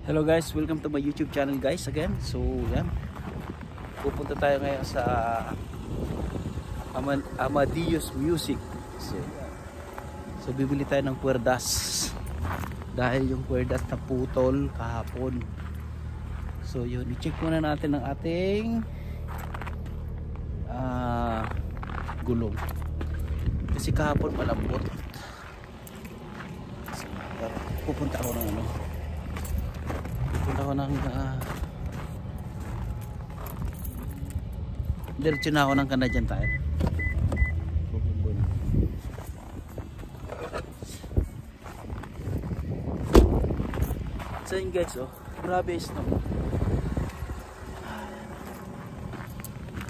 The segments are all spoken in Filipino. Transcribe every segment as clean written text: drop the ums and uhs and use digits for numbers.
Hello guys, welcome to my YouTube channel guys again. So yan, pupunta tayo ngayon sa Amadeus Music. So bibili tayo ng kwerdas dahil yung kwerdas na putol kahapon. So yun, i-check muna natin ang ating gulong kasi kahapon malambot. So, pupunta ako ng diretso na ako ng Canadian Tire. So yun guys, oh, grabe snow.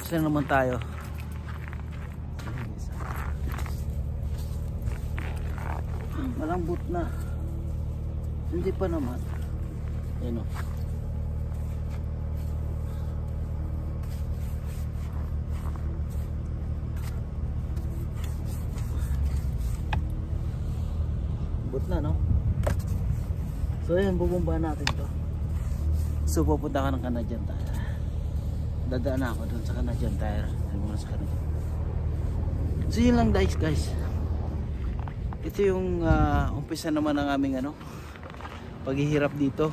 Saan naman tayo? Malambot na. Hindi pa naman. Ayan o. But na, no? So ayan, bubumba natin to. So pupunta ka ng Canadian Tire. Dadaan ako dun sa Canadian Tire. Muna sa Canadian. So yun lang guys. Ito yung umpisa naman ng aming paghihirap dito.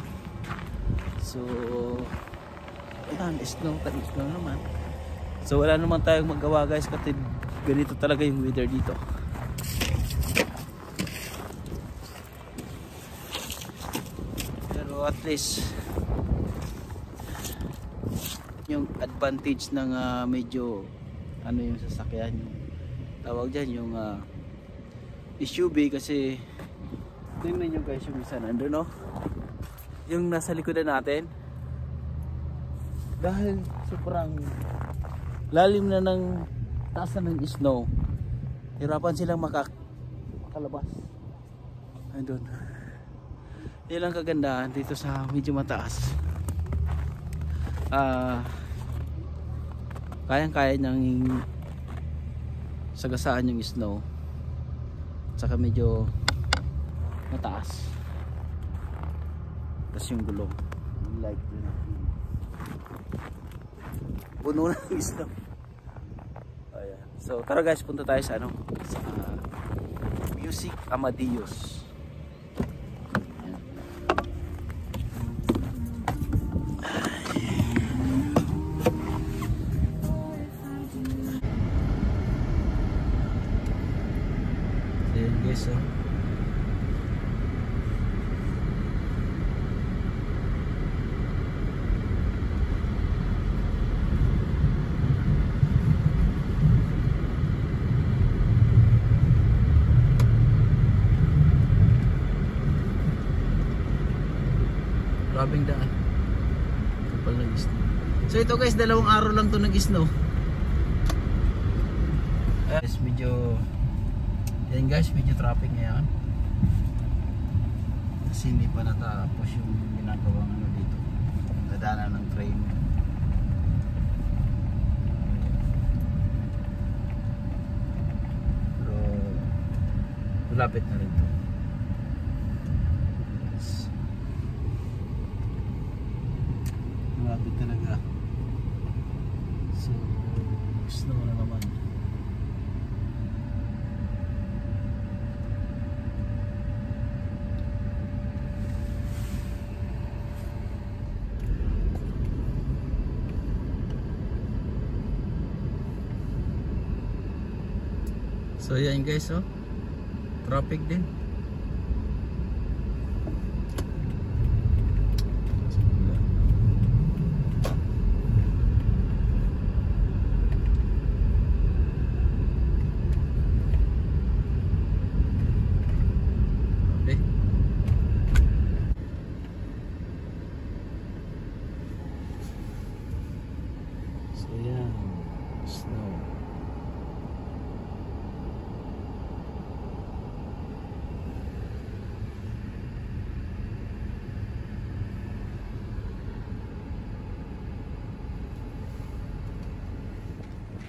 So ayan, snow naman. So wala naman tayong magawa guys kasi ganito talaga yung weather dito. Pero at least yung advantage ng medyo yung sasakyan, yung tawag dyan yung SUV, kasi tingnan nyo guys yung isa nandun, no? Yung nasa likodan natin, dahil sobrang lalim na ng taas na ng snow, hirapan silang makakalabas. Andun. Yun lang kagandahan dito sa medyo mataas. Kayang-kaya niyang sagasaan yung snow, saka medyo mataas. Tapos yung gulong like puno na ng snow. Ayan. So tara guys, punta tayo sa sa Music Amadeus. Ayan guys, oh. Grabing daan. Kapal ng snow. So ito guys, 2 araw lang to nag-snow. Guys, medyo yan guys, medyo traffic ngayon. Kasi hindi pa natapos yung ginagawang dito. Dadaanan ng train. Pero malapit na rin to. Malapit talaga. So snow na naman. So yan guys, oh, traffic din. So yan, snow.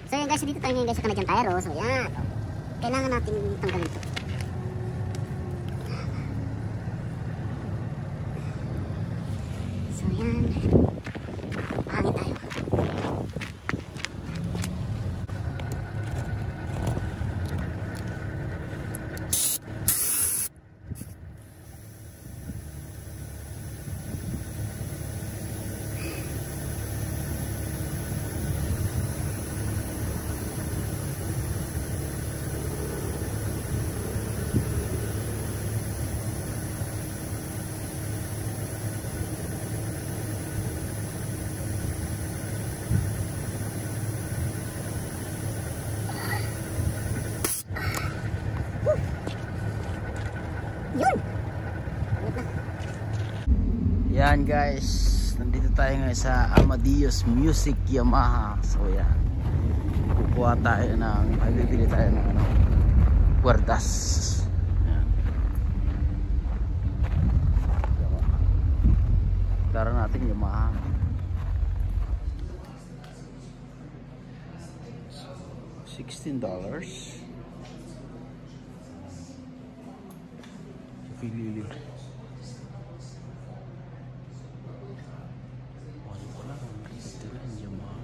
So yan guys, dito tayo ngayon guys sa Canadian Tire. So yan, kailangan natin tanggalin ito. yan. Hangin tayo. Yun! Yan guys, nandito tayo ngayon sa Amadeus Music Yamaha. So yan, kukuha tayo ng, bibili tayo ng ano, kwardas. Yan. Tara natin Yamaha. $16. Pilili. Wala ang Yamaha.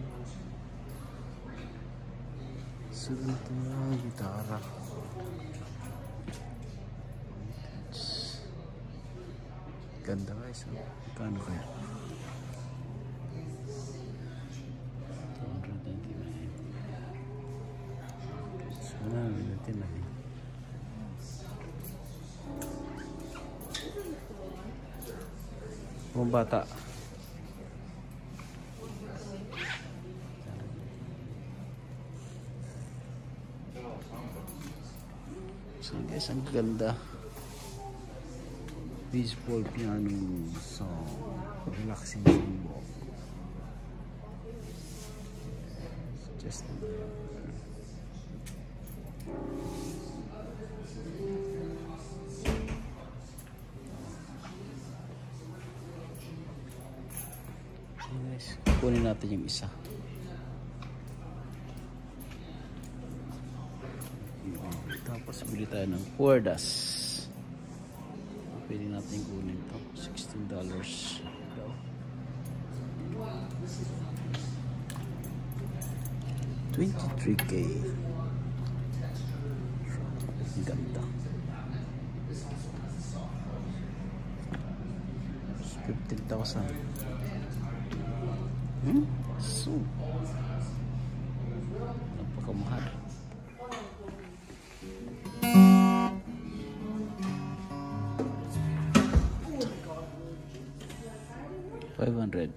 Sunod na gitara. Ganda guys. Kano kaya? 299. Sana natin na. Mga bata. So guys, ang ganda. Peaceful piano song. Relaxing song. Just kunin natin yung isa. Tapos bili tayo ng kwardas. Pwede natin kunin ito. $16 daw. $23K. Ganda. 15,000. So napakamahal. $500.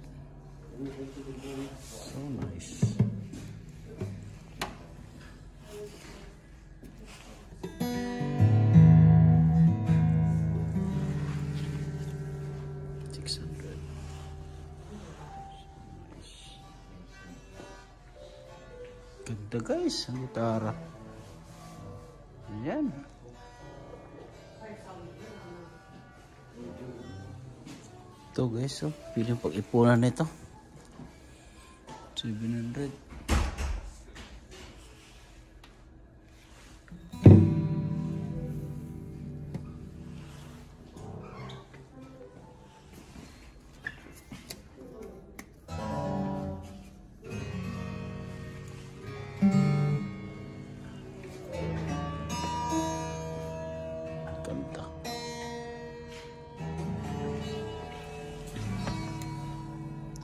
So nice. Ganda guys, ang gitara. Ayan. Ito guys, oh, piling pag-ipunan nito. 700. Ganda.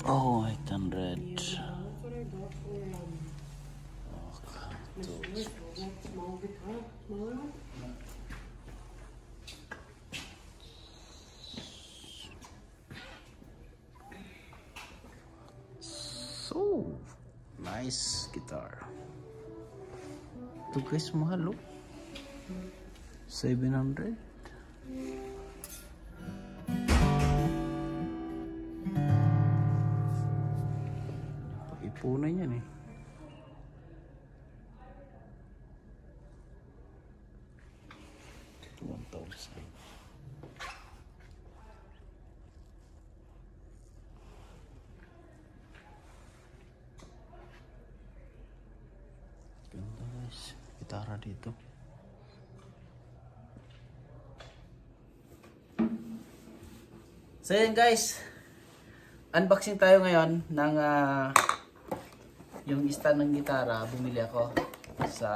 Oh, 800. So nice guitar. Ito guys, mahal oh. 700. Pag-ipunan yan eh. Ganda guys, gitara dito. So yun guys, unboxing tayo ngayon ng yung stand ng gitara. Bumili ako sa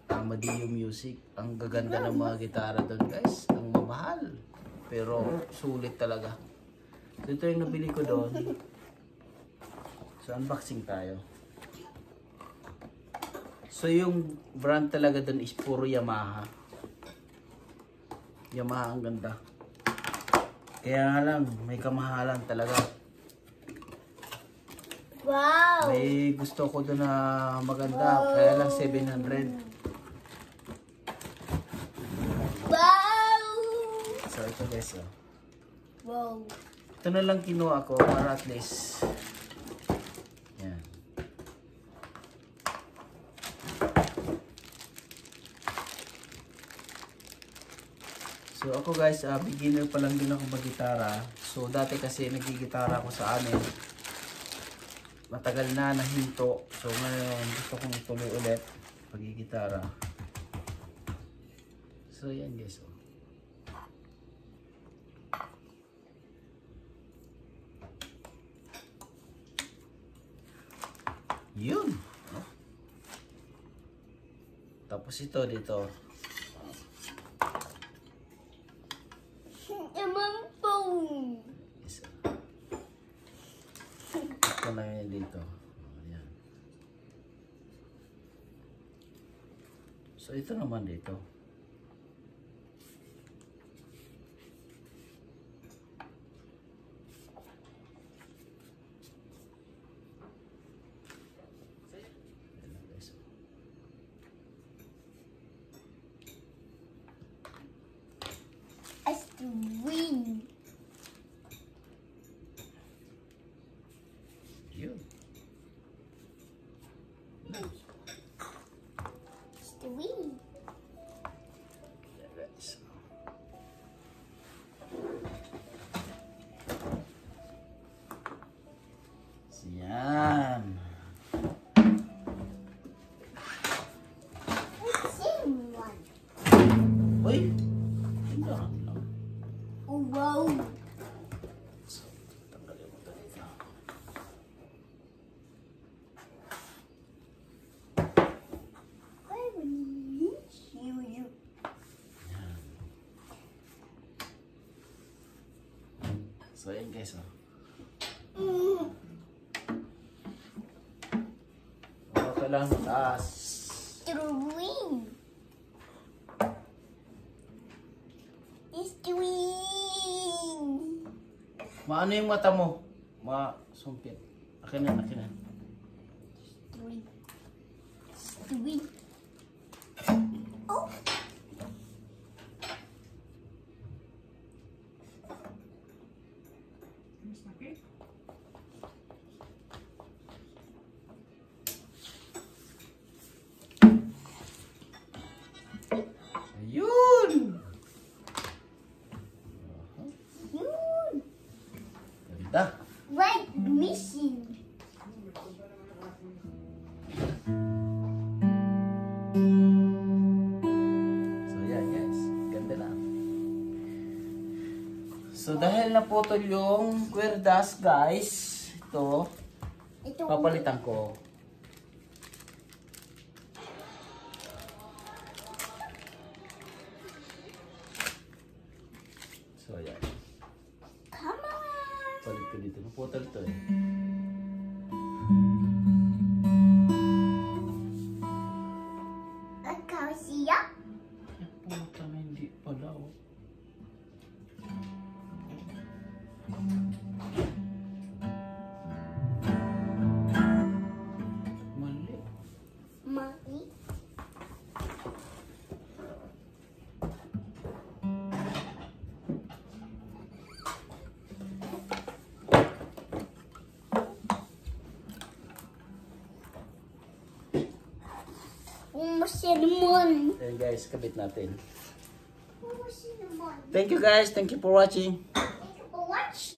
Amadio Music. Ang gaganda ng mga gitara doon, guys. Ang mamahal. Pero sulit talaga. So, ito yung nabili ko doon. So, unboxing tayo. So, yung brand talaga doon is puro Yamaha. Yamaha ang ganda. Kaya nga lang, may kamahalan talaga. Wow! May gusto ko doon na maganda. Kaya lang 700. Wow! So, ito guys. Oh. Wow! Ito na lang kinuha ko para at least. Yan. So ako guys, beginner pa lang din ako mag-gitara. So dati kasi nagigitara ako sa amin. Matagal na nahinto. So ngayon gusto kong ituloy ulit pag-gitara. So yan guys. Oh. Yun. Oh. Tapos ito dito. Isa. Ito na yun dito. Ayan. So ito naman dito. Win. Yun. It's the win. Yan. Same one. Uy. Tingnan lang. Oh, wow. So, tanggalin mo ito dito. I will use you. Yan. So, yan guys. Oh. Okay lang. Taas. The win. It's the win. Maano yung mata mo? Masumpit. Akin na, akin na. The win. It's the win. Oh. Ayun! Yun. Ganda. Right missing. So yan guys, ganda na. So dahil naputol yung kwerdas guys, ito, Ito. papalitan ko. So yan, Come on. palit ko dito, naputol to eh. Acacia. Puta na, hindi pala oh. Mali. Mali. Cinnamon. Ayan guys, kabit natin. Cinnamon. Thank you guys, thank you for watching.